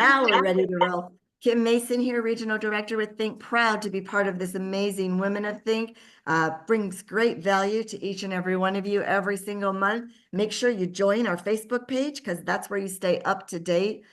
Now we're ready to roll. Kim Mason here, Regional Director with Think, proud to be part of this amazing Women of Think. Brings great value to each and every one of you every single month. Make sure you join our Facebook page because that's where you stay up to date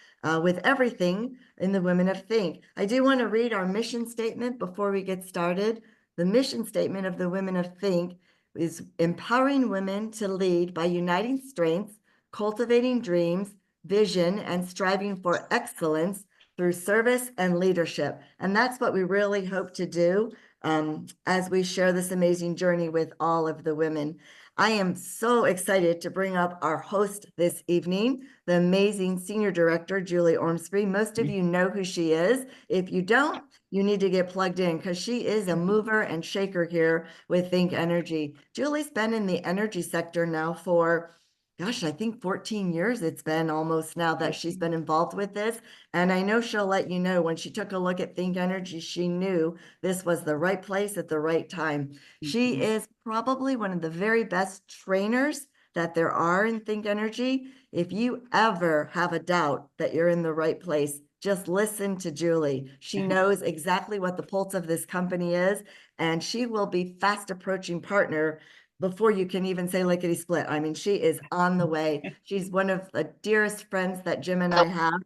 with everything in the Women of Think. I do want to read our mission statement before we get started. The mission statement of the Women of Think is empowering women to lead by uniting strengths, cultivating dreams, vision, and striving for excellence through service and leadership. And that's what we really hope to do as we share this amazing journey with all of the women. I am so excited to bring up our host this evening, the amazing Senior Director, Julie Ormsby. Most of you know who she is. If you don't, you need to get plugged in because she is a mover and shaker here with Think Energy. Julie's been in the energy sector now for, gosh, I think 14 years it's been almost now that she's been involved with this. And I know she'll let you know when she took a look at Think Energy, she knew this was the right place at the right time. She is probably one of the very best trainers that there are in Think Energy. If you ever have a doubt that you're in the right place, just listen to Julie. She knows exactly what the pulse of this company is, and she will be fast approaching partner before you can even say lickety split. I mean, she is on the way. She's one of the dearest friends that Jim and I have.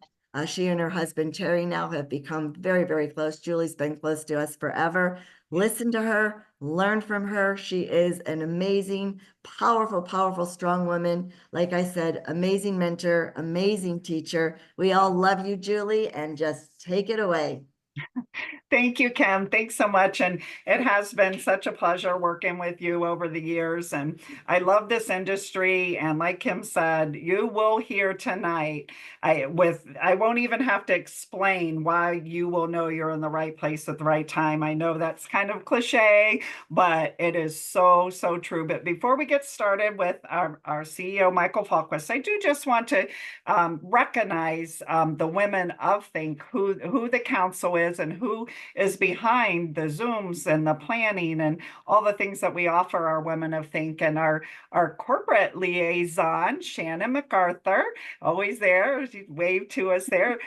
She and her husband, Terry, now have become very, very close. Julie's been close to us forever. Listen to her, learn from her. She is an amazing, powerful, powerful, strong woman. Like I said, amazing mentor, amazing teacher. We all love you, Julie, and just take it away. Thank you, Kim. Thanks so much. And it has been such a pleasure working with you over the years. And I love this industry. And like Kim said, you will hear tonight, I won't even have to explain why you will know you're in the right place at the right time. I know that's kind of cliche, but it is so, so true. But before we get started with our CEO, Michael Fallquist, I do just want to recognize the women of Think, who the council is and who is behind the Zooms and the planning and all the things that we offer our women of Think. And our corporate liaison, Shannon MacArthur, always there, she waved to us there,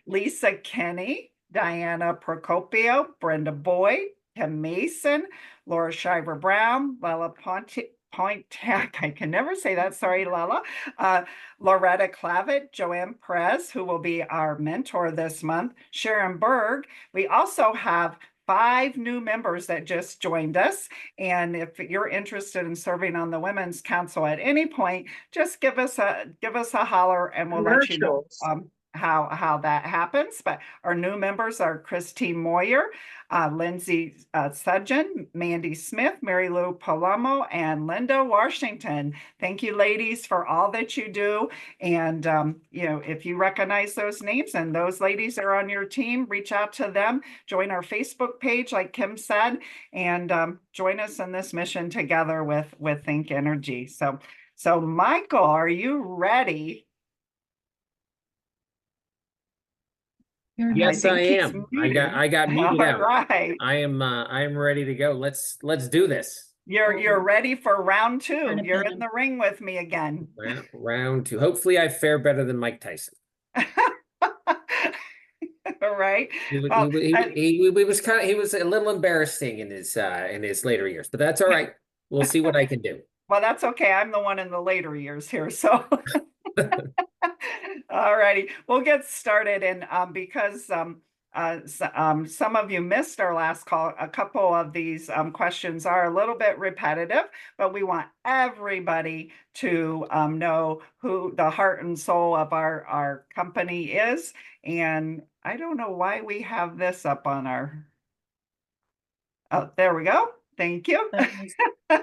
Lisa Kenny, Diana Procopio, Brenda Boyd, Kim Mason, Laura Shiver Brown, Lala Pontiac, I can never say that, sorry, Lala, Loretta Clavitt, Joanne Perez, who will be our mentor this month, Sharon Berg. We also have 5 new members that just joined us. And if you're interested in serving on the Women's Council at any point, just give us a holler and we'll let you know how that happens. But our new members are Christine Moyer, Lindsay Sudgeon, Mandy Smith, Mary Lou Palomo, and Linda Washington. Thank you, ladies, for all that you do. And, if you recognize those names and those ladies are on your team, reach out to them, join our Facebook page, like Kim said, and join us in this mission together with Think Energy. So Michael, are you ready? Yes, I am. I got muted out. Right. I am ready to go. Let's do this. You're ready for round 2. You're in the ring with me again. Round 2. Hopefully I fare better than Mike Tyson. All right. He was a little embarrassing in his later years, but that's all right. We'll see what I can do. Well, that's okay. I'm the one in the later years here, so all righty, we'll get started. And because some of you missed our last call, a couple of these questions are a little bit repetitive, but we want everybody to know who the heart and soul of our company is. And I don't know why we have this up on our, oh, there we go. Thank you. I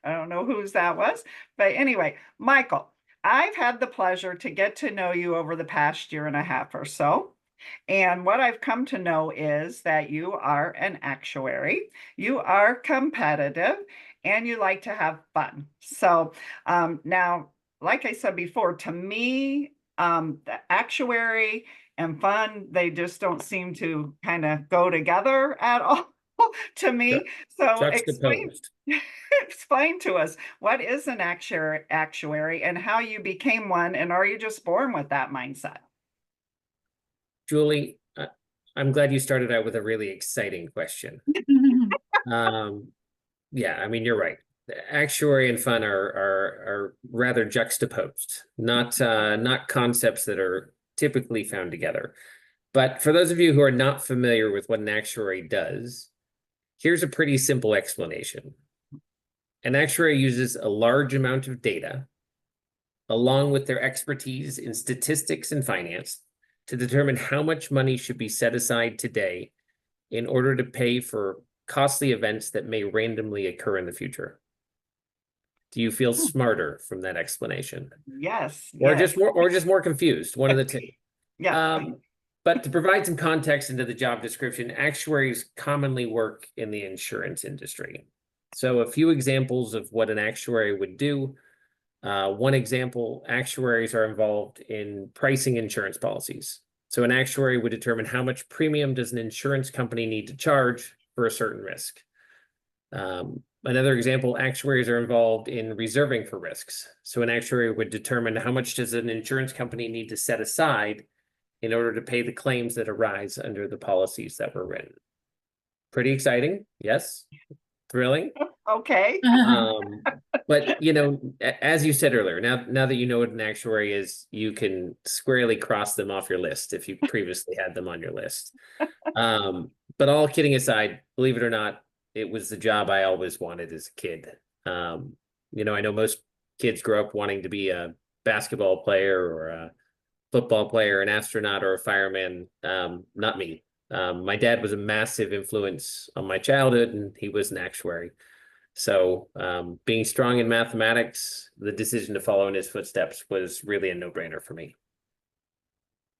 don't know whose that was, but anyway, Michael, I've had the pleasure to get to know you over the past year and a half or so. And what I've come to know is that you are an actuary, you are competitive, and you like to have fun. So now, like I said before, to me, the actuary and fun, they just don't seem to kind of go together at all. To me. So explain to us, what is an actuary and how you became one, and are you just born with that mindset? Julie, I'm glad you started out with a really exciting question. Yeah, I mean, you're right. Actuary and fun are rather juxtaposed, not concepts that are typically found together. But for those of you who are not familiar with what an actuary does, here's a pretty simple explanation. An actuary uses a large amount of data, along with their expertise in statistics and finance, to determine how much money should be set aside today in order to pay for costly events that may randomly occur in the future. Do you feel smarter from that explanation? Yes, Or yes. just more confused? One of the two. Yeah. But to provide some context into the job description, actuaries commonly work in the insurance industry. So a few examples of what an actuary would do. One example, actuaries are involved in pricing insurance policies. So an actuary would determine how much premium does an insurance company need to charge for a certain risk. Another example, actuaries are involved in reserving for risks. So an actuary would determine how much does an insurance company need to set aside in order to pay the claims that arise under the policies that were written. Pretty exciting, yes? Thrilling? Okay. But as you said earlier, now that you know what an actuary is, you can squarely cross them off your list if you previously had them on your list. But all kidding aside, believe it or not, it was the job I always wanted as a kid. I know most kids grow up wanting to be a basketball player or a football player, an astronaut, or a fireman. Not me. My dad was a massive influence on my childhood, and he was an actuary. So being strong in mathematics, the decision to follow in his footsteps was really a no-brainer for me.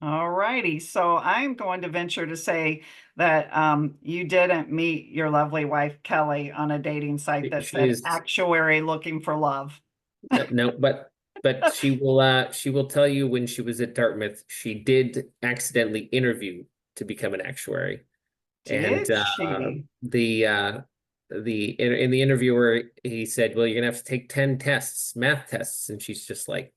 All righty. So I'm going to venture to say that you didn't meet your lovely wife, Kelly, on a dating site that said actuary looking for love. No, but she will tell you when she was at Dartmouth, she did accidentally interview to become an actuary. And Did she? in the interviewer, he said, well, you're gonna have to take 10 tests, math tests. And she's just like,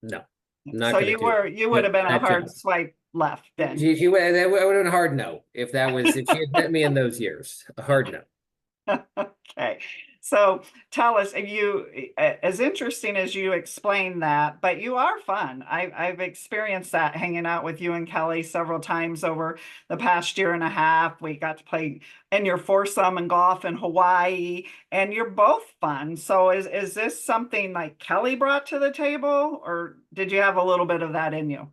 no, I'm not So gonna do it. you would have been a That hard job. swipe left then. She would have been a hard no if she had met me in those years. A hard no. Okay. So tell us, as interesting as you explained that, but you are fun. I've experienced that hanging out with you and Kelly several times over the past year and a half. We got to play in your foursome and golf in Hawaii, and you're both fun. So is this something like Kelly brought to the table, or did you have a little bit of that in you?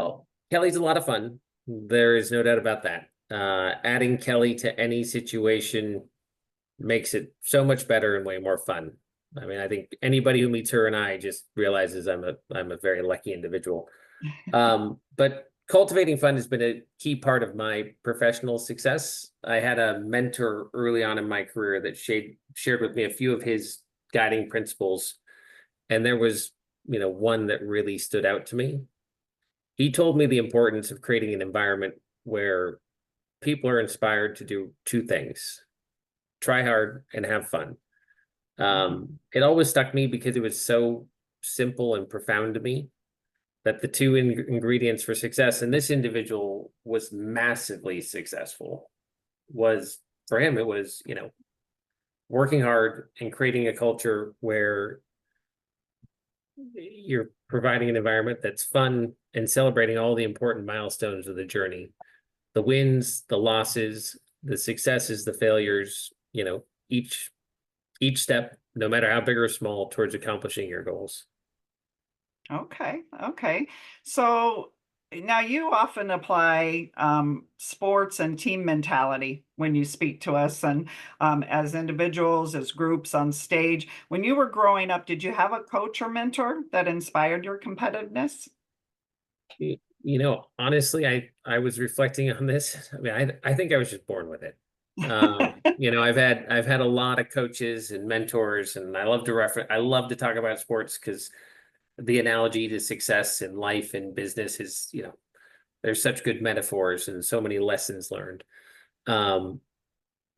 Oh, Kelly's a lot of fun. There is no doubt about that. Adding Kelly to any situation makes it so much better and way more fun. I mean, I think anybody who meets her and I just realizes I'm a very lucky individual. But cultivating fun has been a key part of my professional success. I had a mentor early on in my career that shared with me a few of his guiding principles, and there was, one that really stood out to me. He told me the importance of creating an environment where people are inspired to do two things: try hard and have fun. It always stuck me because it was so simple and profound to me that the two ingredients for success, and this individual was massively successful, was for him, it was, working hard and creating a culture where you're providing an environment that's fun and celebrating all the important milestones of the journey, the wins, the losses, the successes, the failures, each step, no matter how big or small, towards accomplishing your goals. Okay. So now you often apply sports and team mentality when you speak to us, and as individuals, as groups on stage. When you were growing up, did you have a coach or mentor that inspired your competitiveness? Honestly, I was reflecting on this. I mean, I think I was just born with it. I've had a lot of coaches and mentors, and I love to talk about sports because the analogy to success in life and business is, there's such good metaphors and so many lessons learned. And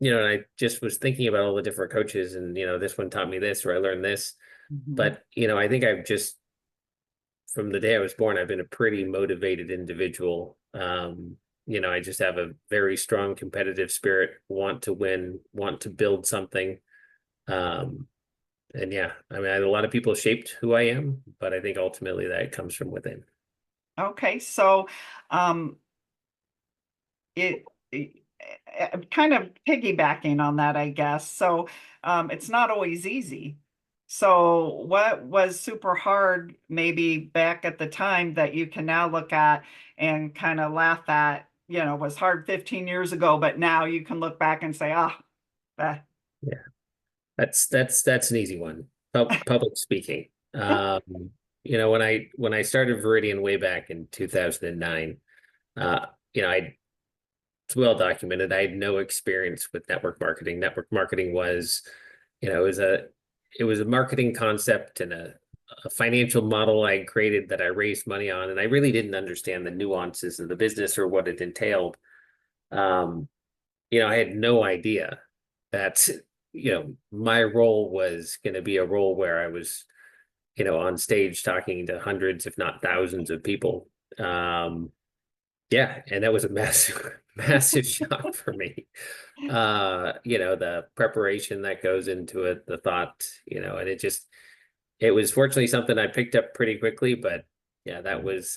I just was thinking about all the different coaches, and this one taught me this, or I learned this. But I think I've just from the day I was born, I've been a pretty motivated individual. I just have a very strong competitive spirit, want to win, want to build something. And yeah, I mean, a lot of people shaped who I am, but I think ultimately that comes from within. Okay, so it, kind of piggybacking on that, I guess. So it's not always easy. So what was super hard maybe back at the time that you can now look at and kind of laugh at, was hard 15 years ago, but now you can look back and say, Yeah, that's an easy one. Public speaking. When I started Veridian way back in 2009, it's well documented. I had no experience with network marketing. Network marketing was, it was a marketing concept and a financial model I created that I raised money on, and I really didn't understand the nuances of the business or what it entailed. I had no idea that, my role was going to be a role where I was, on stage talking to hundreds, if not thousands of people. Yeah, and that was a massive, massive shock for me. The preparation that goes into it, the thought, and it was fortunately something I picked up pretty quickly, but yeah, that was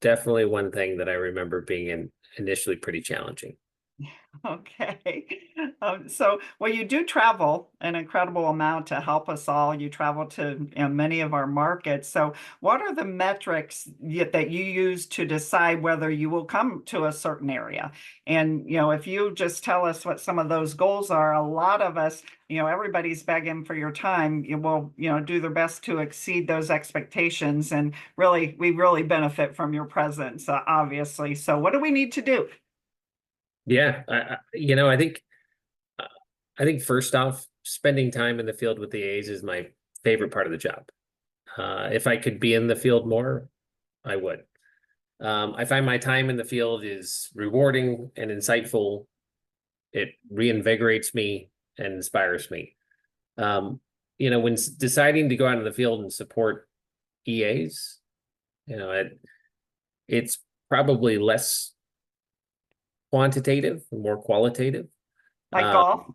definitely one thing that I remember being initially pretty challenging. Okay. Well, you do travel an incredible amount to help us all. You travel to, many of our markets. So what are the metrics that you use to decide whether you will come to a certain area? And, if you just tell us what some of those goals are, a lot of us, everybody's begging for your time. You will, do their best to exceed those expectations. And really, we really benefit from your presence, obviously. So what do we need to do? Yeah, I think first off, spending time in the field with the A's is my favorite part of the job. If I could be in the field more, I would. I find my time in the field is rewarding and insightful. It reinvigorates me and inspires me. When deciding to go out in the field and support EAs, it's probably less quantitative, more qualitative. Like golf?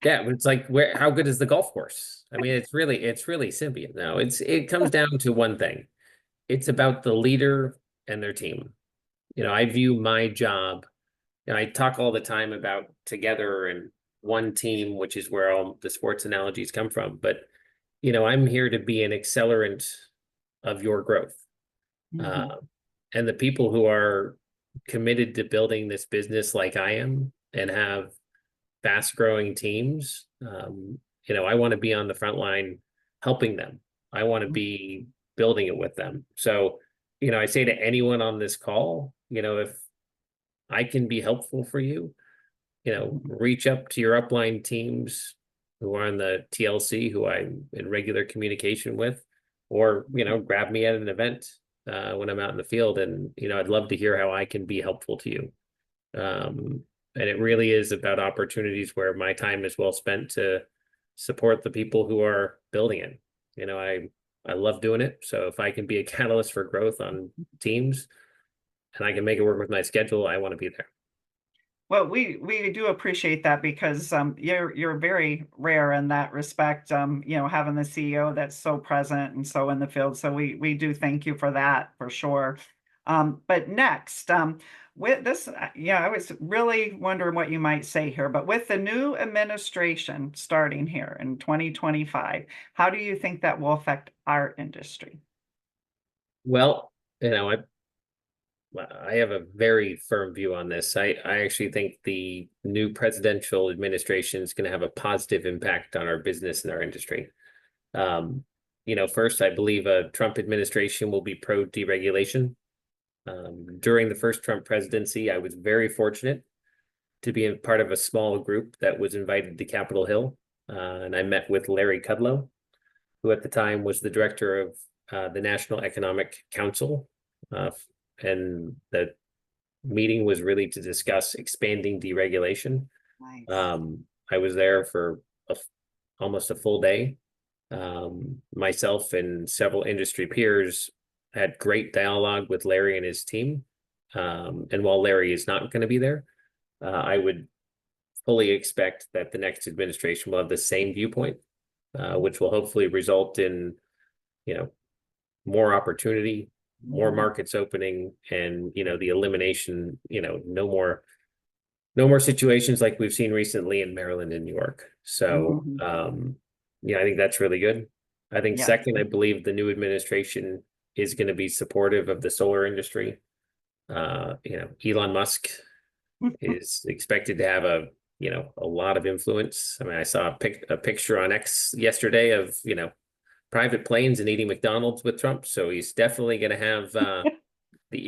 Yeah, it's like how good is the golf course? I mean, it's really simple. No, it comes down to one thing. It's about the leader and their team. I view my job, and I talk all the time about together and one team, which is where all the sports analogies come from. But I'm here to be an accelerant of your growth. Mhm. And the people who are committed to building this business like I am and have fast growing teams, I want to be on the front line helping them. I want to be building it with them. So, I say to anyone on this call, if I can be helpful for you, reach up to your upline teams who are on the TLC, who I'm in regular communication with, or, grab me at an event when I'm out in the field. And, I'd love to hear how I can be helpful to you. And it really is about opportunities where my time is well spent to support the people who are building it. I love doing it. So if I can be a catalyst for growth on teams and I can make it work with my schedule, I want to be there. Well, we do appreciate that because you're very rare in that respect. Having the CEO that's so present and so in the field. So we do thank you for that for sure. But next, with this, I was really wondering what you might say here. But with the new administration starting here in 2025, how do you think that will affect our industry? Well, I have a very firm view on this. I actually think the new presidential administration is going to have a positive impact on our business and our industry. First, I believe a Trump administration will be pro deregulation. During the first Trump presidency, I was very fortunate to be a part of a small group that was invited to Capitol Hill. And I met with Larry Kudlow, who at the time was the director of the National Economic Council. And the meeting was really to discuss expanding deregulation. Nice. I was there for almost a full day. Myself and several industry peers had great dialogue with Larry and his team. And while Larry is not going to be there, I would fully expect that the next administration will have the same viewpoint, which will hopefully result in, more opportunity, more markets opening, and, the elimination, no more situations like we've seen recently in Maryland and New York. So, I think that's really good. I think Yes. second, I believe the new administration is going to be supportive of the solar industry. Elon Musk is expected to have a lot of influence. I mean, I saw a picture on X yesterday of, private planes and eating McDonald's with Trump. So he's definitely going to have the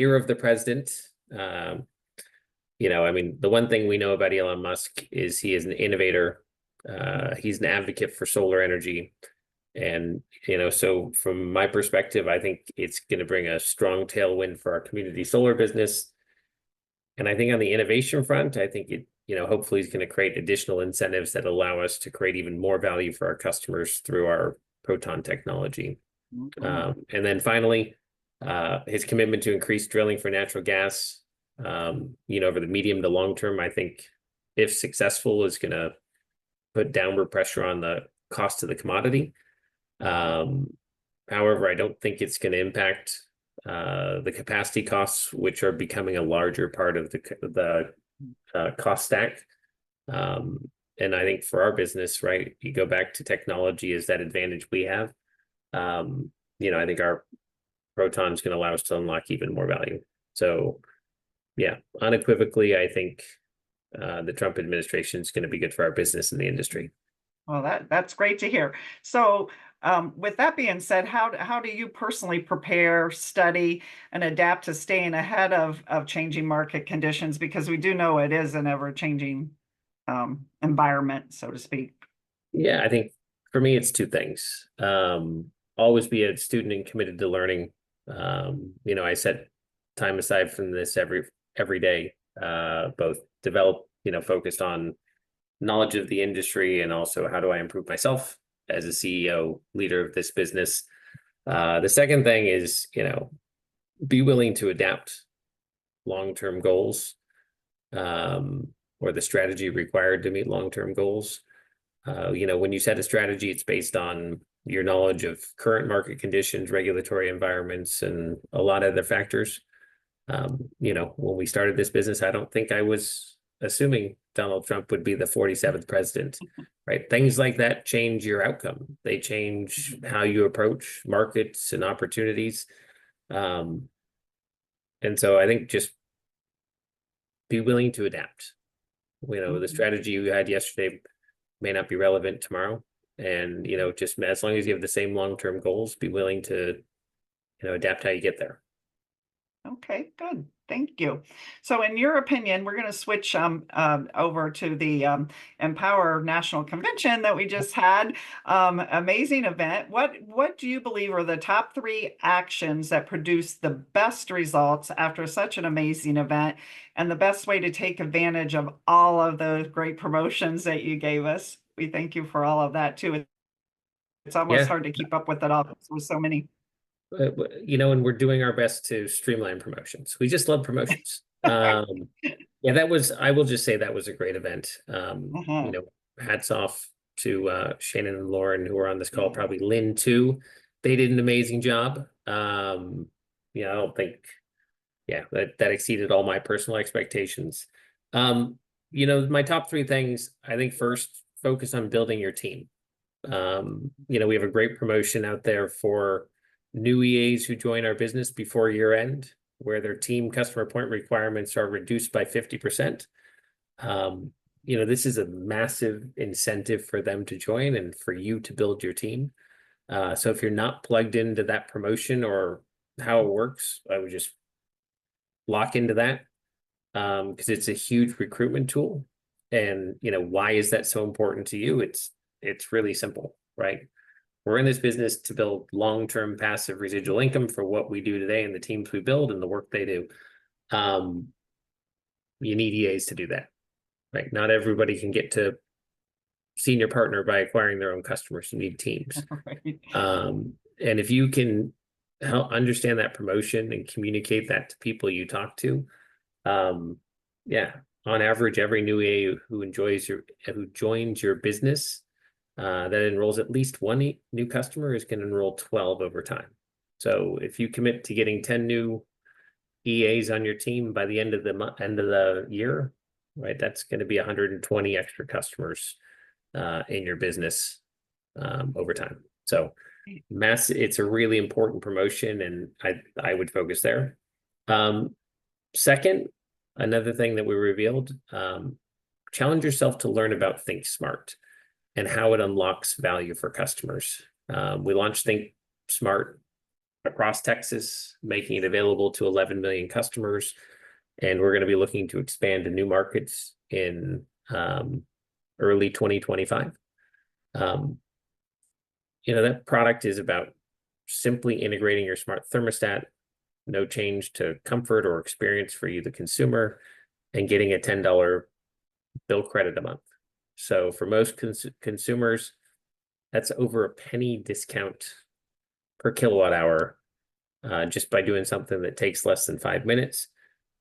ear of the president. I mean, the one thing we know about Elon Musk is he is an innovator. He's an advocate for solar energy. And, so from my perspective, I think it's going to bring a strong tailwind for our community solar business. And I think on the innovation front, I think hopefully it's going to create additional incentives that allow us to create even more value for our customers through our proton technology. And then finally, his commitment to increase drilling for natural gas, over the medium to long term, I think if successful is going to put downward pressure on the cost of the commodity. However, I don't think it's going to impact the capacity costs, which are becoming a larger part of the cost stack. And I think for our business, right, you go back to technology is that advantage we have. I think our proton is going to allow us to unlock even more value. So, yeah, unequivocally, I think the Trump administration is going to be good for our business and the industry. Well, that's great to hear. So, with that being said, how do you personally prepare, study, and adapt to staying ahead of changing market conditions? Because we do know it is an ever-changing environment, so to speak. Yeah, I think for me, it's two things. Always be a student and committed to learning. I set time aside from this every day, both develop, focused on knowledge of the industry and also how do I improve myself as a CEO leader of this business. The second thing is, be willing to adapt long-term goals, or the strategy required to meet long-term goals. When you set a strategy, it's based on your knowledge of current market conditions, regulatory environments, and a lot of other factors. When we started this business, I don't think I was assuming Donald Trump would be the 47th president, right? Things like that change your outcome. They change how you approach markets and opportunities. And so I think just be willing to adapt. The strategy you had yesterday may not be relevant tomorrow. And, just as long as you have the same long-term goals, be willing to, adapt how you get there. Okay, good. Thank you. So in your opinion, we're going to switch over to the Empower National Convention that we just had. Amazing event. What do you believe are the top 3 actions that produce the best results after such an amazing event, and the best way to take advantage of all of the great promotions that you gave us? We thank you for all of that too. It's almost hard to keep up with it all. With so many. And we're doing our best to streamline promotions. We just love promotions. I will just say that was a great event. Hats off to Shannon and Lauren, who are on this call, probably Lynn too. They did an amazing job. I don't think, that exceeded all my personal expectations. My top 3 things, I think first, focus on building your team. We have a great promotion out there for new EAs who join our business before year end, where their team customer point requirements are reduced by 50%. This is a massive incentive for them to join and for you to build your team. So if you're not plugged into that promotion or how it works, I would just lock into that, because it's a huge recruitment tool. And, why is that so important to you? It's really simple, right? We're in this business to build long-term passive residual income for what we do today and the teams we build and the work they do. You need EAs to do that, right? Not everybody can get to senior partner by acquiring their own customers. You need teams. Right. And if you can help understand that promotion and communicate that to people you talk to. Yeah, on average, every new EA who joins your business, that enrolls at least one new customer is going to enroll 12 over time. So if you commit to getting 10 new EAs on your team by the end of the year, right, that's going to be 120 extra customers in your business over time. So it's a really important promotion, and I would focus there. Second, another thing that we revealed, challenge yourself to learn about Think Smart and how it unlocks value for customers. We launched Think Smart across Texas, making it available to 11 million customers. And we're going to be looking to expand to new markets in early 2025. That product is about simply integrating your smart thermostat, no change to comfort or experience for you, the consumer, and getting a $10 bill credit a month. So for most consumers, that's over a penny discount per kilowatt hour, just by doing something that takes less than 5 minutes.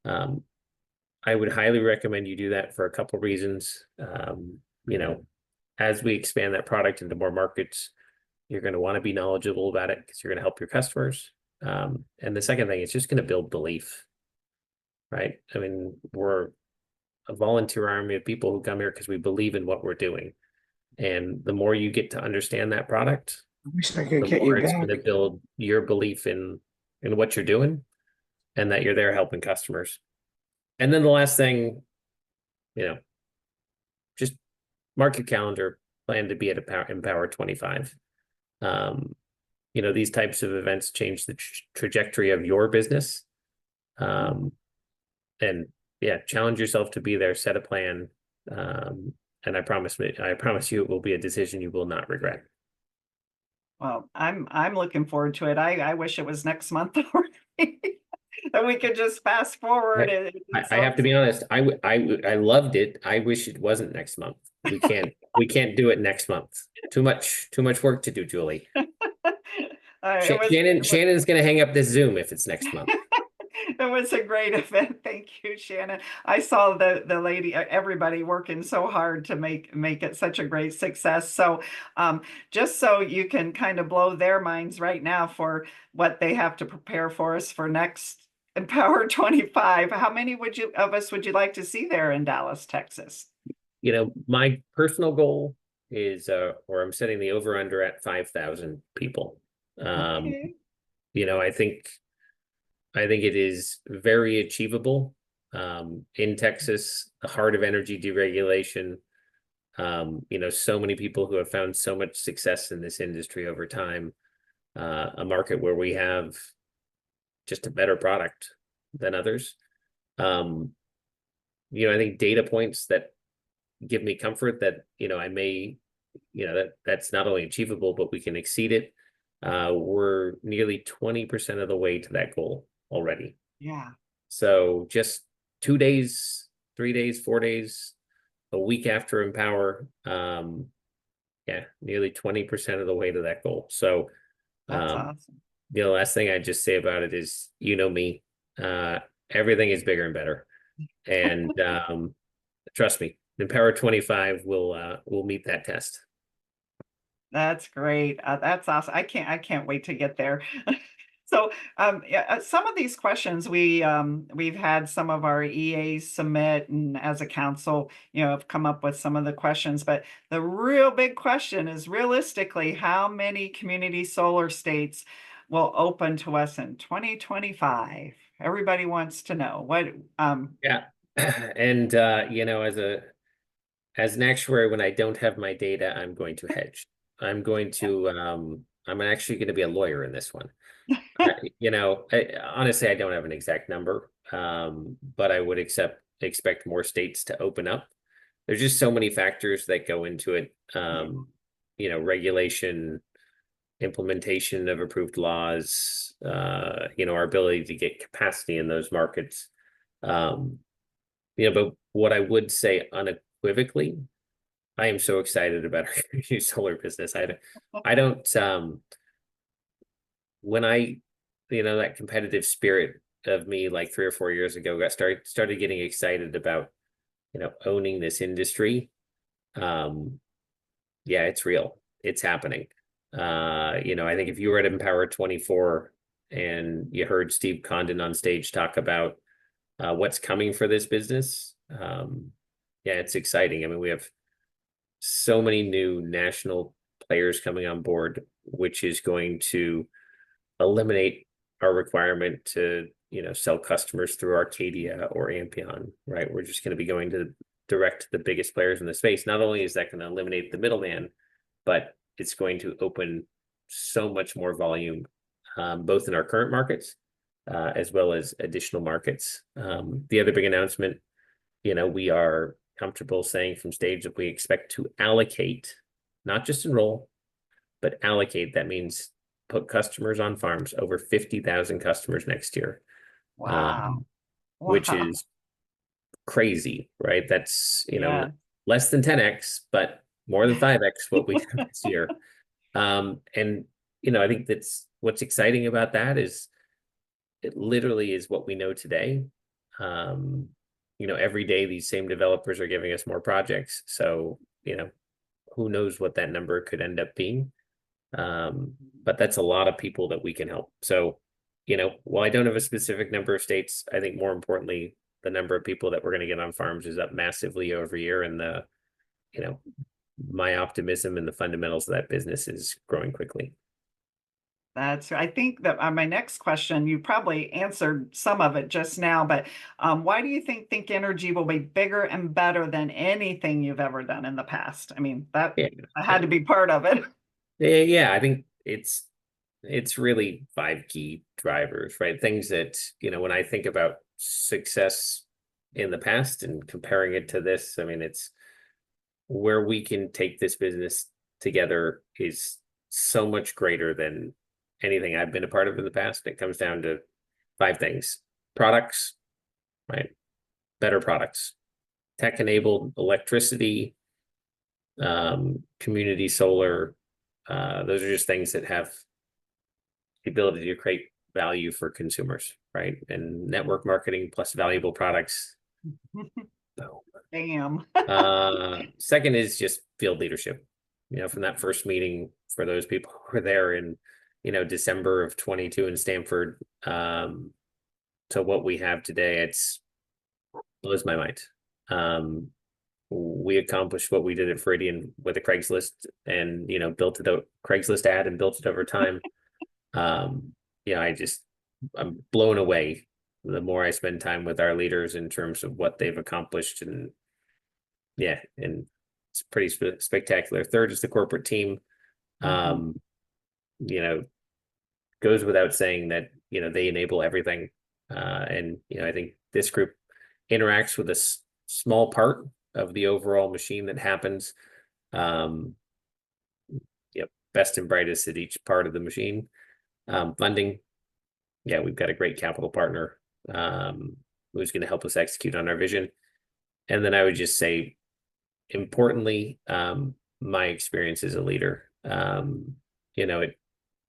I would highly recommend you do that for a couple reasons. As we expand that product into more markets, you're going to want to be knowledgeable about it because you're going to help your customers. And the second thing, it's just going to build belief, right? I mean, we're a volunteer army of people who come here because we believe in what we're doing. And the more you get to understand that product, I wish I could the get more you it's back. going to build your belief in what you're doing and that you're there helping customers. And then the last thing, just mark your calendar, plan to be at Empower 25. These types of events change the trajectory of your business. And yeah, challenge yourself to be there, set a plan. And I promise you it will be a decision you will not regret. Well, I'm looking forward to it. I wish it was next month already. And we could just fast forward. I have to be honest. I loved it. I wish it wasn't next month. We can't do it next month. Too much work to do, Julie. Shannon's going to hang up this Zoom if it's next month. It was a great event. Thank you, Shannon. I saw the lady, everybody working so hard to make it such a great success. So just so you can kind of blow their minds right now for what they have to prepare for us for next Empower 25, how many of us would you like to see there in Dallas, Texas? My personal goal is, or I'm setting the over under at 5,000 people. Okay. I think it is very achievable in Texas, the heart of energy deregulation. So many people who have found so much success in this industry over time, a market where we have just a better product than others. I think data points that give me comfort that, I may, that's not only achievable, but we can exceed it. We're nearly 20% of the way to that goal already. Yeah. So just 2 days, 3 days, 4 days, a week after Empower, nearly 20% of the way to that goal. So That's awesome. The last thing I'd just say about it is, me, everything is bigger and better. And trust me, Empower 25 will meet that test. That's great. That's awesome. I can't wait to get there. So some of these questions we've had some of our EAs submit, and as a council, have come up with some of the questions. But the real big question is, realistically, how many community solar states will open to us in 2025? Everybody wants to know what. Yeah, and as an actuary, when I don't have my data, I'm going to hedge. I'm actually going to be a lawyer in this one. Honestly, I don't have an exact number, but I would expect more states to open up. There's just so many factors that go into it. Regulation, implementation of approved laws, our ability to get capacity in those markets. But what I would say unequivocally, I am so excited about our new solar business. When I that competitive spirit of me like 3 or 4 years ago started getting excited about, owning this industry. Yeah, it's real. It's happening. I think if you were at Empower 24 and you heard Steve Condon on stage talk about what's coming for this business, yeah, it's exciting. I mean, we have so many new national players coming on board, which is going to eliminate our requirement to, sell customers through Arcadia or Ampion, right? We're just going to be going to direct to the biggest players in the space. Not only is that going to eliminate the middleman, but it's going to open so much more volume, both in our current markets, as well as additional markets. The other big announcement, we are comfortable saying from stage that we expect to allocate, not just enroll, but allocate. That means put customers on farms, over 50,000 customers next year. Wow. Which Wow. is crazy, right? That's, Yeah. less than 10x, but more than 5x what we did this year. And, I think that's what's exciting about that is it literally is what we know today. Every day these same developers are giving us more projects. So, who knows what that number could end up being. But that's a lot of people that we can help. So, while I don't have a specific number of states, I think more importantly, the number of people that we're going to get on farms is up massively over year. And my optimism and the fundamentals of that business is growing quickly. I think that my next question, you probably answered some of it just now, but why do you think Energy will be bigger and better than anything you've ever done in the past? I mean, that Yeah. had to be part of it. Yeah, I think it's really 5 key drivers, right? Things that, when I think about success in the past and comparing it to this, I mean, it's where we can take this business together is so much greater than anything I've been a part of in the past. It comes down to 5 things: products, right? Better products, tech-enabled electricity, community solar. Those are just things that have the ability to create value for consumers, right? And network marketing plus valuable products. So, Damn. second is just field leadership. From that first meeting, for those people who were there in, December of 22 in Stamford, to what we have today, it's blows my mind. We accomplished what we did at Viridian with a Craigslist and, built it out Craigslist ad and built it over time. I'm blown away the more I spend time with our leaders in terms of what they've accomplished. And it's pretty spectacular. Third is the corporate team. Goes without saying that, they enable everything. And, I think this group interacts with a small part of the overall machine that happens. Best and brightest at each part of the machine. Funding. Yeah, we've got a great capital partner who's going to help us execute on our vision. And then I would just say, importantly, my experience as a leader. It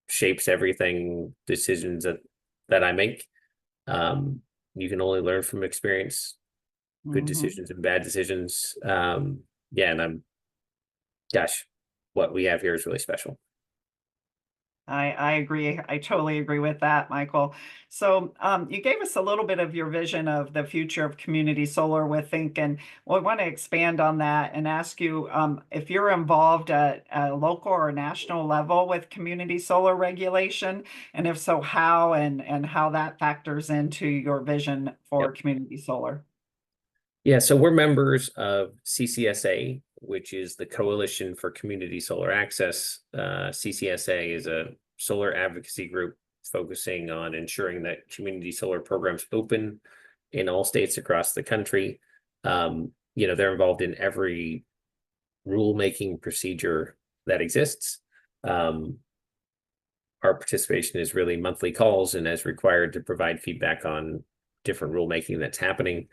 shapes everything, decisions that I make. You can only learn from experience, good decisions and bad decisions. And what we have here is really special. I agree. I totally agree with that, Michael. So you gave us a little bit of your vision of the future of community solar with Think, and we want to expand on that and ask you if you're involved at a local or national level with community solar regulation, and if so, how and how that factors into your vision for community solar. Yeah, so we're members of CCSA, which is the Coalition for Community Solar Access. CCSA is a solar advocacy group focusing on ensuring that community solar programs open in all states across the country. They're involved in every rulemaking procedure that exists. Our participation is really monthly calls and as required to provide feedback on different rulemaking that's happening.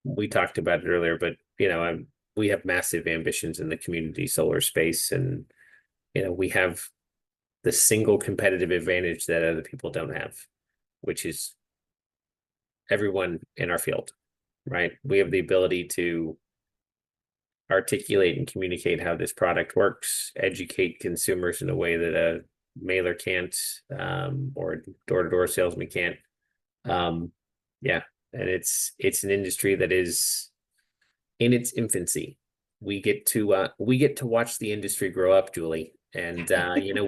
We talked about it earlier, but we have massive ambitions in the community solar space, and we have the single competitive advantage that other people don't have, which is everyone in our field, right? We have the ability to articulate and communicate how this product works, educate consumers in a way that a mailer can't, or door-to-door salesman can't. Yeah, and it's an industry that is in its infancy. We get to watch the industry grow up, Julie, and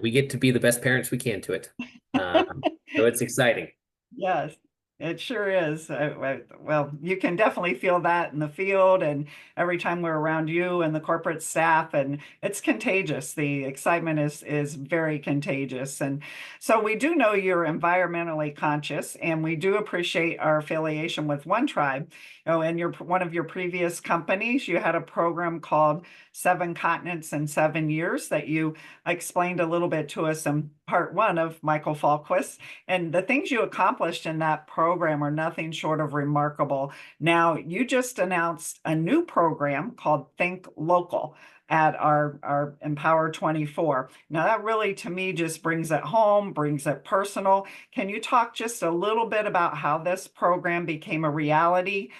we get to be the best parents we can to it. So it's exciting. Yes, it sure is. Well, you can definitely feel that in the field and every time we're around you and the corporate staff, and it's contagious. The excitement is very contagious. And so we do know you're environmentally conscious, and we do appreciate our affiliation with One Tribe. In one of your previous companies, you had a program called 7 Continents in 7 Years that you explained a little bit to us in part 1 of Michael Fallquist. And the things you accomplished in that program are nothing short of remarkable. Now, you just announced a new program called Think Local at our Empower 24. Now, that really, to me, just brings it home, brings it personal. Can you talk just a little bit about how this program became a reality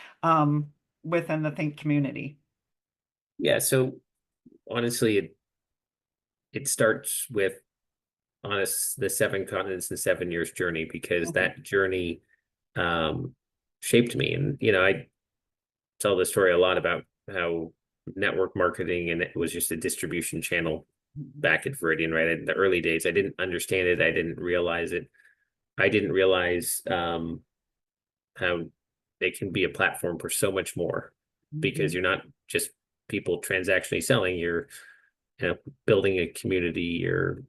within the Think community? Yeah, so honestly, it starts with the 7 continents in 7 years journey, because that journey shaped me. And I tell the story a lot about how network marketing, and it was just a distribution channel back at Veridian, right? In the early days, I didn't understand it. I didn't realize it. I didn't realize how it can be a platform for so much more, because you're not just people transactionally selling, you're building a community, you're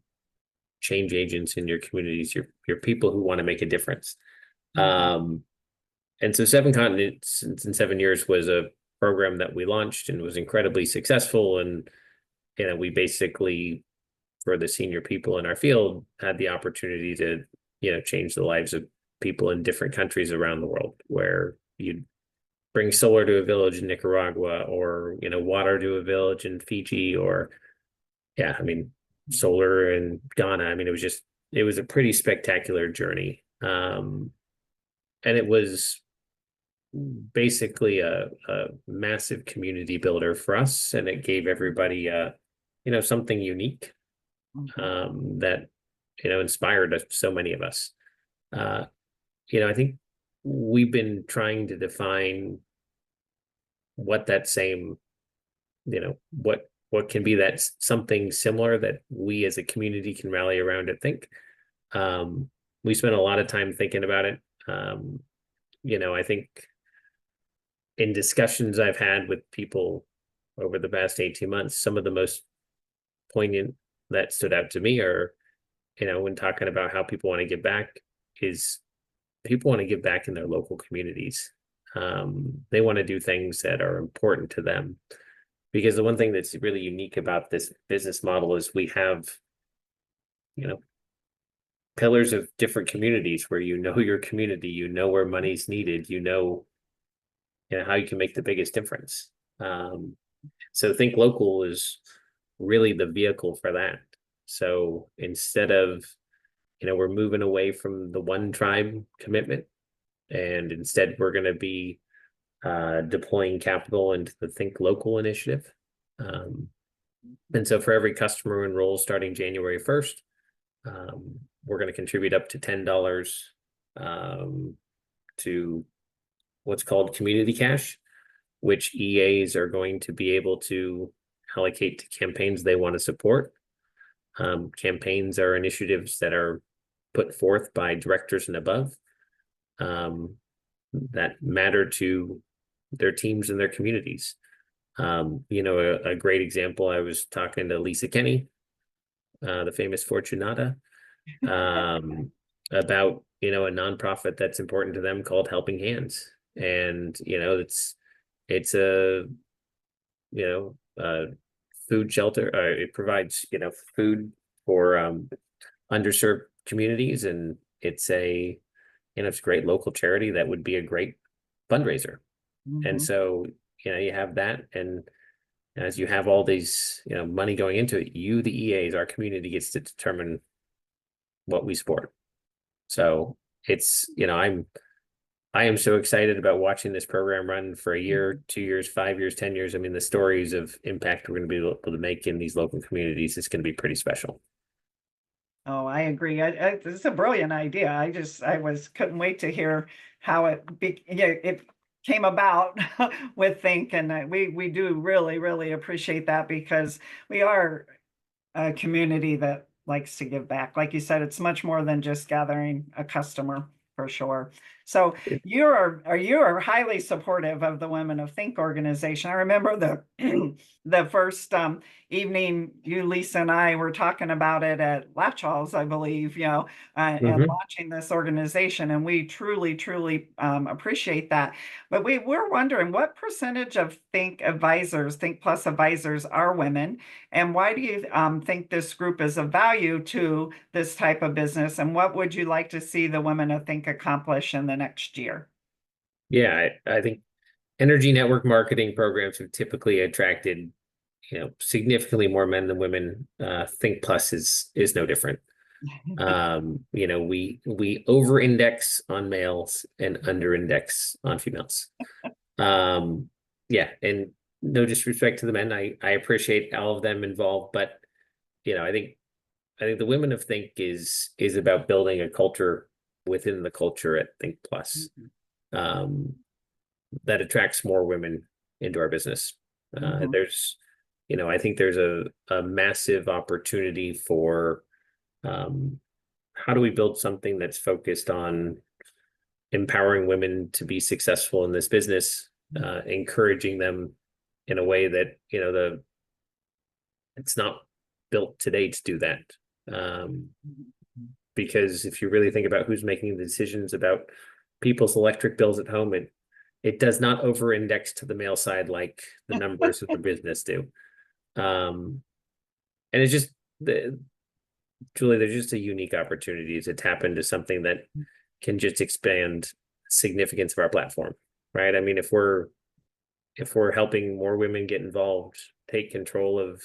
change agents in your communities, you're people who want to make a difference. And so 7 continents in 7 years was a program that we launched and was incredibly successful. And we basically, for the senior people in our field, had the opportunity to change the lives of people in different countries around the world, where you'd bring solar to a village in Nicaragua, or water to a village in Fiji, or solar in Ghana. I mean, it was a pretty spectacular journey. And it was basically a massive community builder for us, and it gave everybody something unique that inspired so many of us. I think we've been trying to define what that same, what can be that something similar that we as a community can rally around and think. We spent a lot of time thinking about it. I think in discussions I've had with people over the past 18 months, some of the most poignant that stood out to me are, when talking about how people want to give back, is people want to give back in their local communities. They want to do things that are important to them, because the one thing that's really unique about this business model is we have, pillars of different communities where your community, where money's needed, how you can make the biggest difference. So Think Local is really the vehicle for that. So instead of, we're moving away from the One Tribe commitment, and instead we're going to be deploying capital into the Think Local initiative. And so for every customer who enrolls starting January 1st, we're going to contribute up to $10 to what's called Community Cash, which EAs are going to be able to allocate to campaigns they want to support. Campaigns are initiatives that are put forth by directors and above that matter to their teams and their communities. A great example, I was talking to Lisa Kenny, the famous Fortunata, about a nonprofit that's important to them called Helping Hands. And it's a food shelter. It provides food for underserved communities, and it's a great local charity that would be a great fundraiser. And so you have that, and as you have all these money going into it, the EAs, our community, gets to determine what we support. So it's, I am so excited about watching this program run for a year, 2 years, 5 years, 10 years. I mean, the stories of impact we're going to be able to make in these local communities is going to be pretty special. Oh, I agree. It's a brilliant idea. Couldn't wait to hear how it came about with Think, and we do really, really appreciate that, because we are a community that likes to give back. Like you said, it's much more than just gathering a customer, for sure. So you are highly supportive of the Women of Think organization. I remember the the first evening you, Lisa, and I were talking about it at Latch Halls, I believe, and launching this organization, and we truly, truly appreciate that. But we're wondering, what percentage of Think advisors, Think Plus advisors, are women, and why do you think this group is of value to this type of business, and what would you like to see the Women of Think accomplish in the next year? Yeah, I think energy network marketing programs have typically attracted, significantly more men than women. Think Plus is no different. We over-index on males and under-index on females. Yeah, and no disrespect to the men. I appreciate all of them involved, but I think the Women of Think is about building a culture within the culture at Think Plus. That attracts more women into our business. There's, I think there's a massive opportunity for how do we build something that's focused on empowering women to be successful in this business, encouraging them in a way that, it's not built today to do that. Because if you really think about who's making the decisions about people's electric bills at home, it does not over-index to the male side like the numbers of the business do. And it's just Julie, there's just a unique opportunity to tap into something that can just expand significance of our platform, right? I mean, if we're helping more women get involved, take control of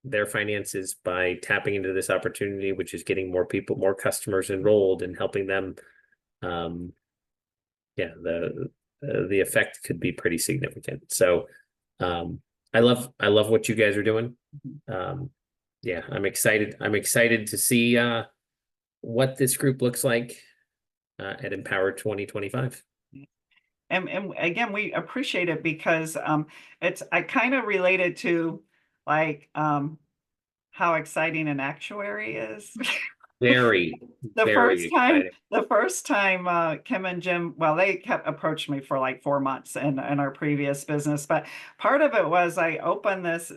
their finances by tapping into this opportunity, which is getting more people, more customers enrolled and helping them, the effect could be pretty significant. So I love what you guys are doing. Yeah, I'm excited to see what this group looks like at Empower 2025. And again, we appreciate it because I kind of related to like how exciting an actuary is. Very exciting. The first time Kim and Jim, well, they kept approached me for like 4 months in our previous business, but part of it was I opened this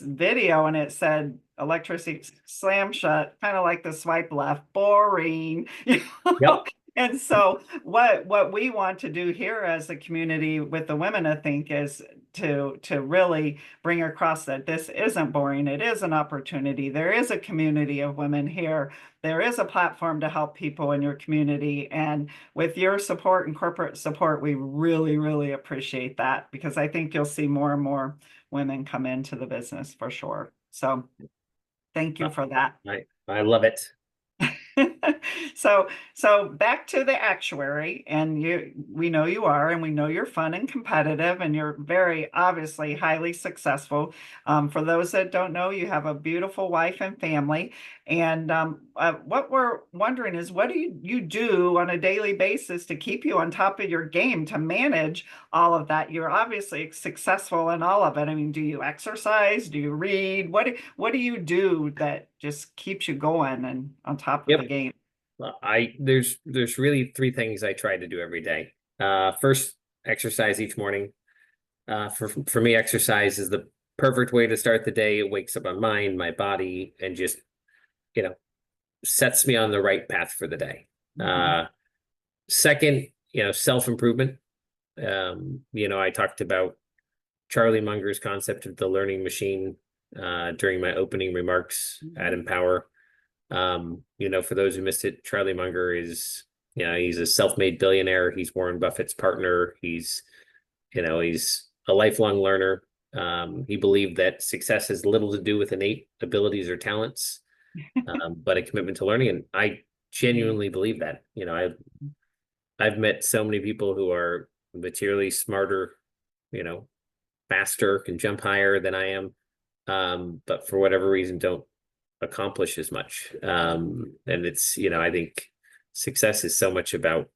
video and it said electricity slam shut, kind of like the swipe left, boring. Yep. And so what we want to do here as a community with the Women, I think, is to really bring across that this isn't boring. It is an opportunity. There is a community of women here. There is a platform to help people in your community. And with your support and corporate support, we really, really appreciate that, because I think you'll see more and more women come into the business for sure. So thank you for that. I love it. So back to the actuary, and we know you are, and we know you're fun and competitive, and you're very obviously highly successful. For those that don't know, you have a beautiful wife and family. And what we're wondering is, what do you do on a daily basis to keep you on top of your game, to manage all of that? You're obviously successful in all of it. I mean, do you exercise? Do you read? What do you do that just keeps you going and on top of the game? There's really 3 things I try to do every day. First, exercise each morning. For me, exercise is the perfect way to start the day. It wakes up my mind, my body, and just sets me on the right path for the day. Second, self-improvement. I talked about Charlie Munger's concept of the learning machine during my opening remarks at Empower. For those who missed it, Charlie Munger is, he's a self-made billionaire. He's Warren Buffett's partner. He's a lifelong learner. He believed that success has little to do with innate abilities or talents, but a commitment to learning. And I genuinely believe that. You know, I've met so many people who are materially smarter, you know, faster, can jump higher than I am, but for whatever reason don't accomplish as much. And it's, you know, I think success is so much about,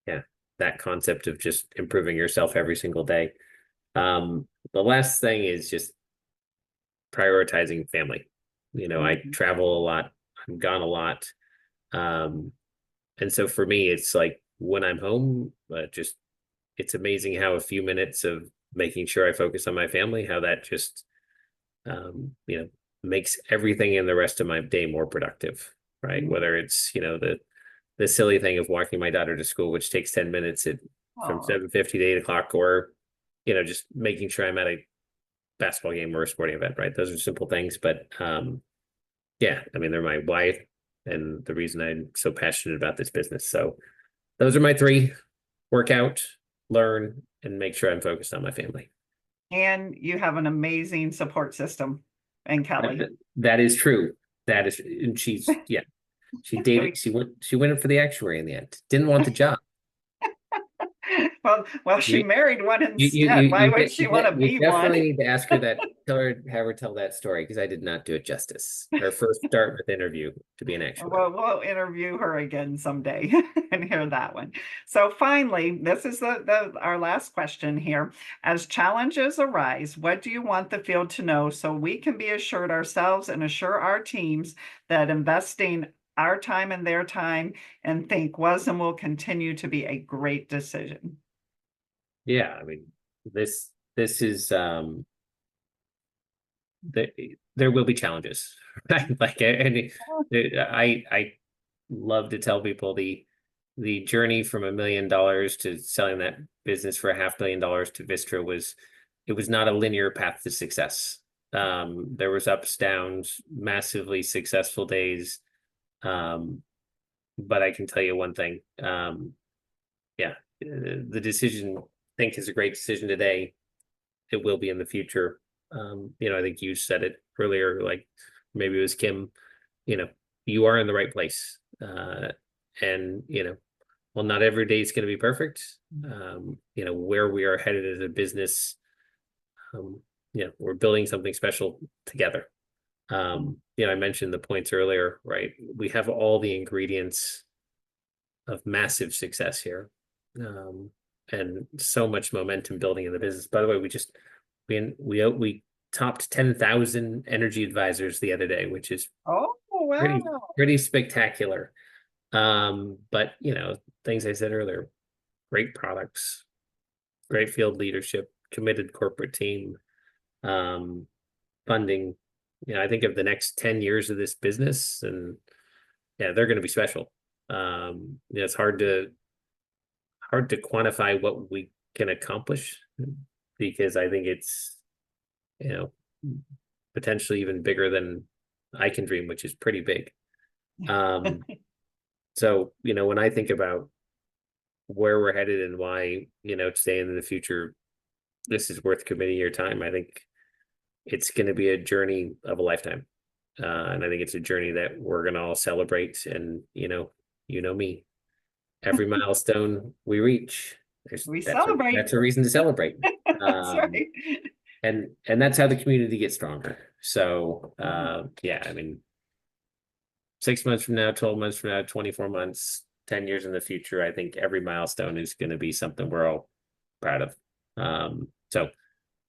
yeah, that concept of just improving yourself every single day. The last thing is just prioritizing family. You know, I travel a lot, I'm gone a lot. And so for me, it's like when I'm home, just it's amazing how a few minutes of making sure I focus on my family, how that just you know, makes everything in the rest of my day more productive, right? Whether it's, you know, the silly thing of walking my daughter to school, which takes 10 minutes from Oh, 7:50 to 8 o'clock, or, you know, just making sure I'm at a basketball game or a sporting event, right? Those are simple things, but yeah, I mean, they're my wife and the reason I'm so passionate about this business. So those are my three: work out, learn, and make sure I'm focused on my family. and you have an amazing support system, and Kelly. That is true. That is, and she's, yeah, she dated, she went in for the actuary in the end. Didn't want the job. Well, she You, married one instead. Why would she want to be you definitely one? need to ask her that, have her tell that story, because I did not do it justice. Her first start with interview to be an actuary. Well, we'll interview her again someday and hear that one. So finally, this is our last question here. As challenges arise, what do you want the field to know so we can be assured ourselves and assure our teams that investing our time and their time and Think was and will continue to be a great decision? Yeah, I mean, this is there will be challenges, right? Like, and I love to tell people the journey from $1 million to selling that business for $500,000 to Vistra was, it was not a linear path to success. There was ups, downs, massively successful days. But I can tell you one thing. Yeah, the decision, I think, is a great decision today. It will be in the future. You know, I think you said it earlier, like maybe it was Kim, you know, you are in the right place. And, you know, well, not every day is going to be perfect. You know, where we are headed as a business, you know, we're building something special together. You know, I mentioned the points earlier, right? We have all the ingredients of massive success here. And so much momentum building in the business. By the way, we topped 10,000 energy advisors the other day, which is Oh, wow. pretty spectacular. But you know, things I said earlier, great products, great field leadership, committed corporate team, funding. You know, I think of the next 10 years of this business, and yeah, they're going to be special. You know, it's hard to quantify what we can accomplish, because I think it's, you know, potentially even bigger than I can dream, which is pretty big. So, you know, when I think about where we're headed and why, you know, today and in the future, this is worth committing your time, I think it's going to be a journey of a lifetime. And I think it's a journey that we're going to all celebrate. And, you know me, every milestone we reach, We celebrate. that's a reason to celebrate. That's right. And that's how the community gets stronger. So yeah, I mean, 6 months from now, 12 months from now, 24 months, 10 years in the future, I think every milestone is going to be something we're all proud of. So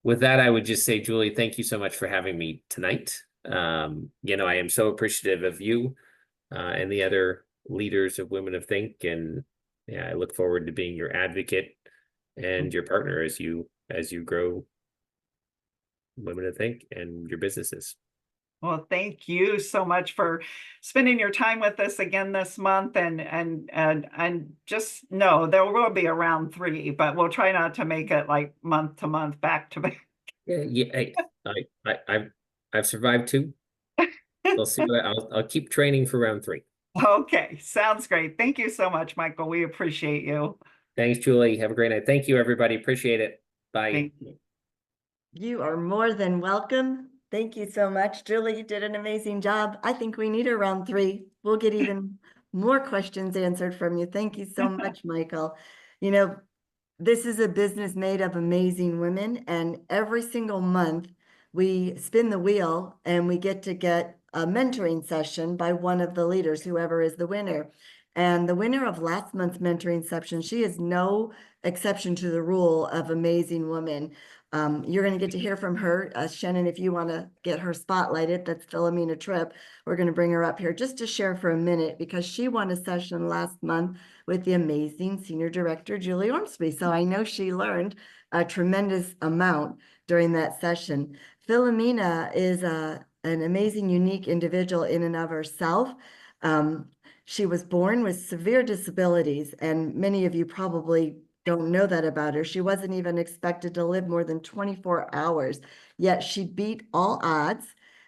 with that, I would just say, Julie, thank you so much for having me tonight. You know, I am so appreciative of you and the other leaders of Women of Think, and yeah, I look forward to being your advocate and your partner as you grow Women of Think and your businesses. Well, thank you so much for spending your time with us again this month, and just know there will be a round 3, but we'll try not to make it like month to month, back to back. Yeah, I've survived 2. We'll see what I'll keep training for round 3. Okay, sounds great. Thank you so much, Michael. We appreciate you. Thanks, Julie. Have a great night. Thank you, everybody. Appreciate it. Bye. Thank you. You are more than welcome. Thank you so much. Julie, you did an amazing job. I think we need a round 3. We'll get even more questions answered from you. Thank you so much, Michael. You know, this is a business made of amazing women, and every single month we spin the wheel and we get to get a mentoring session by one of the leaders, whoever is the winner. And the winner of last month's mentoring session, she is no exception to the rule of amazing woman. You're going to get to hear from her. Shannon, if you want to get her spotlighted, that's Philomena Tripp. We're going to bring her up here just to share for a minute because she won a session last month with the amazing Senior Director, Julie Ormsby. So I know she learned a tremendous amount during that session. Philomena is an amazing, unique individual in and of herself. She was born with severe disabilities, and many of you probably don't know that about her. She wasn't even expected to live more than 24 hours, yet she beat all odds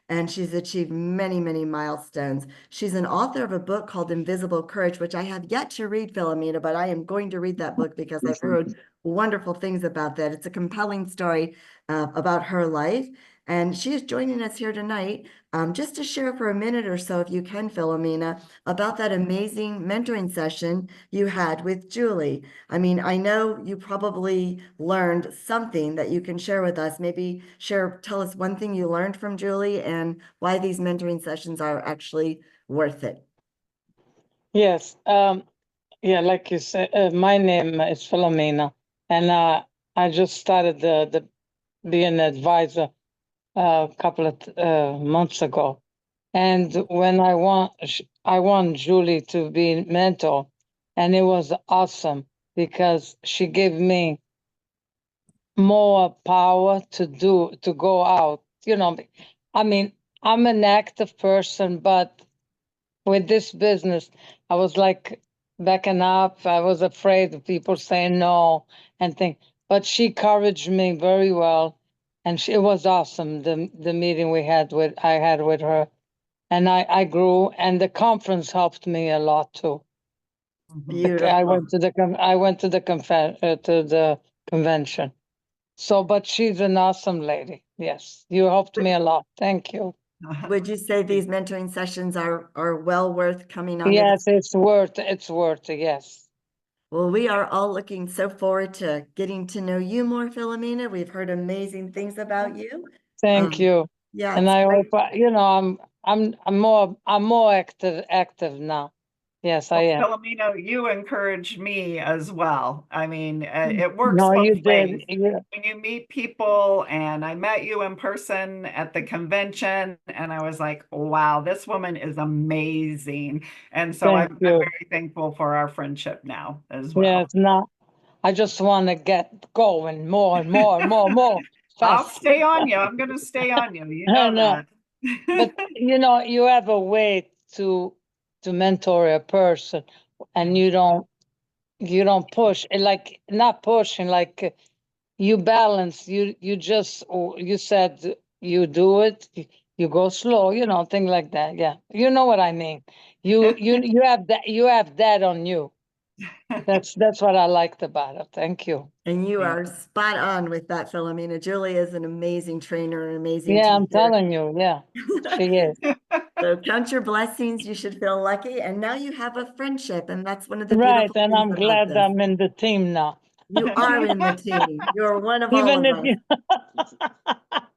and she's achieved many, many milestones. She's an author of a book called Invisible Courage, which I have yet to read, Philomena, but I am going to read that book because I've heard wonderful things about that. It's a compelling story about her life. And she is joining us here tonight just to share for a minute or so, if you can, Philomena, about that amazing mentoring session you had with Julie. I mean, I know you probably learned something that you can share with us. Maybe tell us one thing you learned from Julie and why these mentoring sessions are actually worth it. Yes. Yeah, like you said, my name is Philomena, and I just started being an advisor a couple of months ago. And when I want Julie to be mentor, and it was awesome because she gave me more power to go out. You know, I mean, I'm an active person, but with this business, I was like backing up. I was afraid of people saying no and things. But she encouraged me very well, and it was awesome. The meeting I had with her, and I grew, and the conference helped me a lot too. Beautiful. I went to the convention. So, but she's an awesome lady. Yes, you helped me a lot. Thank you. Would you say these mentoring sessions are well worth coming on? Yes, it's worth it. Yes. Well, we are all looking so forward to getting to know you more, Philomena. We've heard amazing things about you. Thank you. Yeah, And it's I great. hope I'm more active now. Yes, I am. Philomena, you encouraged me as well. I mean, it works No, you both did. ways. When you meet people, and I met you in person at the convention, and I was like, wow, this woman is amazing. And so Thank I'm you. very thankful for our friendship now as well. Yes, now I just want to get going more and more and more, more I'll fast. stay on you. I'm going to stay on you. You I know know. But that. you have a way to mentor a person, and you don't push, like not pushing, like you balance. You said you do it. You go slow, things like that. Yeah, you know what I mean. You have that. You have that on you. That's what I liked about it. Thank you. And you Yeah. are spot on with that, Philomena. Julie is an amazing trainer, an amazing Yeah, I'm teacher. telling you. Yeah, she is. So count your blessings. You should feel lucky. And now you have a friendship. And that's one of the Right, beautiful and things I'm about glad this. I'm in the team now. You are in the team. You're one of all Even of if us. you.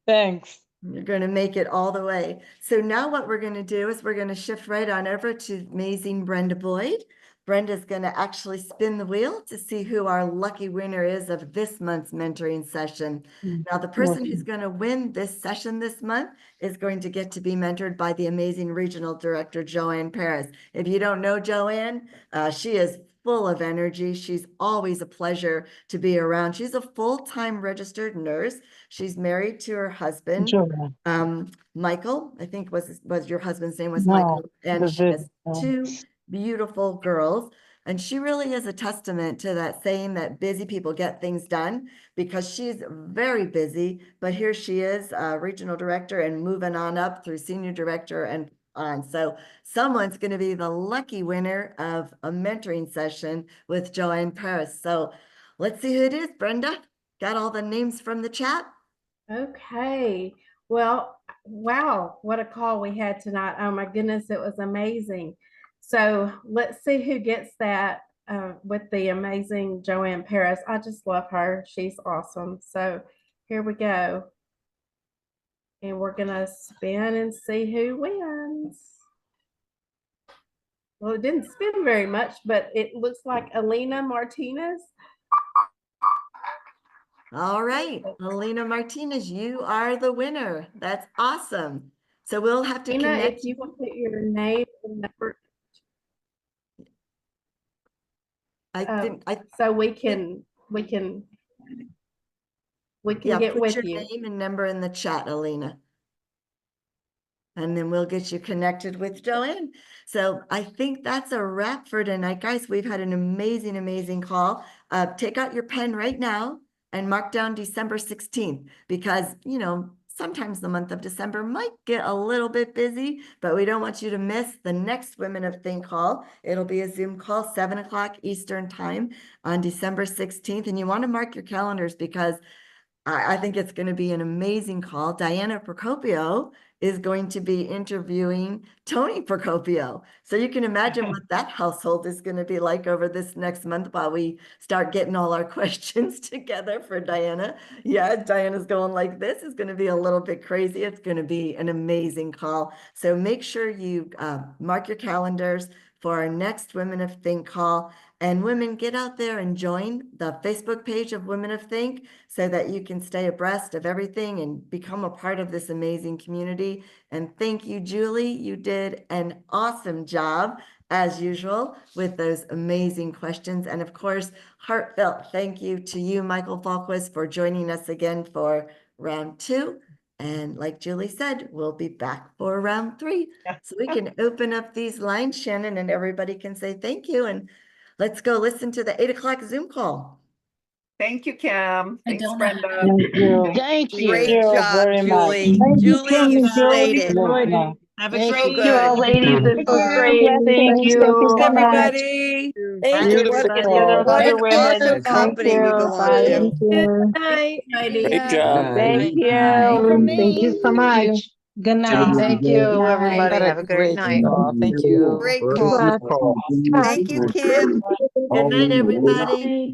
Thanks. You're going to make it all the way. So now what we're going to do is we're going to shift right on over to amazing Brenda Boyd. Brenda's going to actually spin the wheel to see who our lucky winner is of this month's mentoring session. Now, the person who's going to win this session this month is going to get to be mentored by the amazing regional director, Joanne Paris. If you don't know Joanne, she is full of energy. She's always a pleasure to be around. She's a full-time registered nurse. She's married to her husband, Michael, I think was your husband's name was Michael, and she has 2 beautiful girls. And she really is a testament to that saying that busy people get things done, because she's very busy, but here she is, regional director, and moving on up through senior director and on. So someone's going to be the lucky winner of a mentoring session with Joanne Paris. So let's see who it is. Brenda, got all the names from the chat? Okay. Well, wow, what a call we had tonight. Oh my goodness, it was amazing. So let's see who gets that with the amazing Joanne Paris. I just love her. She's awesome. So here we go. And we're gonna spin and see who wins. Well, it didn't spin very much, but it looks like Alina Martinez. All right, Alina Martinez, you are the winner. That's awesome. So we'll have to Alina, connect. if you want to put your name and number, I didn't, so we can yeah, get put with your you. name and number in the chat, Alina. And then we'll get you connected with Joanne. So I think that's a wrap for tonight, guys. We've had an amazing, amazing call. Take out your pen right now and mark down December 16th because, you know, sometimes the month of December might get a little bit busy, but we don't want you to miss the next Women of Think call. It'll be a Zoom call, 7 o'clock Eastern time on December 16th. And you want to mark your calendars because I think it's going to be an amazing call. Diana Procopio is going to be interviewing Tony Procopio. So you can imagine what that household is going to be like over this next month while we start getting all our questions together for Diana. Yeah, Diana's going like this is going to be a little bit crazy. It's going to be an amazing call. So make sure you mark your calendars for our next Women of Think call. And women, get out there and join the Facebook page of Women of Think so that you can stay abreast of everything and become a part of this amazing community. And thank you, Julie. You did an awesome job, as usual, with those amazing questions. And of course, heartfelt thank you to you, Michael Fallquist, for joining us again for round 2. And like Julie said, we'll be back for round 3. So we can open up these lines, Shannon, and everybody can say thank you. And let's go listen to the 8 o'clock Zoom call. Thank you, Kim. I Thanks, don't know how Brenda. Thank you. Thank Thank you. Great you job, very much. Julie. Thank you, Julie, Kim you and slayed Julie. it. Lorna. Have a So great Thank you all, good. ladies. This was great. Thank Blessings. Thank you you. so much. Everybody, Thank you. Beautiful. Get those what other an women. awesome Thank company we you. belong Bye. Thank to. you. Night, ladies. Great job. Thank Bye. you. Thank you so much. Good night. Thank you, Night. everybody. Had a Have a great great night. call. Thank you. Great Be call. blessed. Thank you, Kim. Good night, everybody.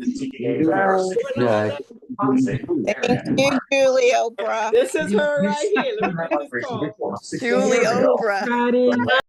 Night. Thank you, Julie Oprah. This is her right here. Let me get this call. Julie Oprah.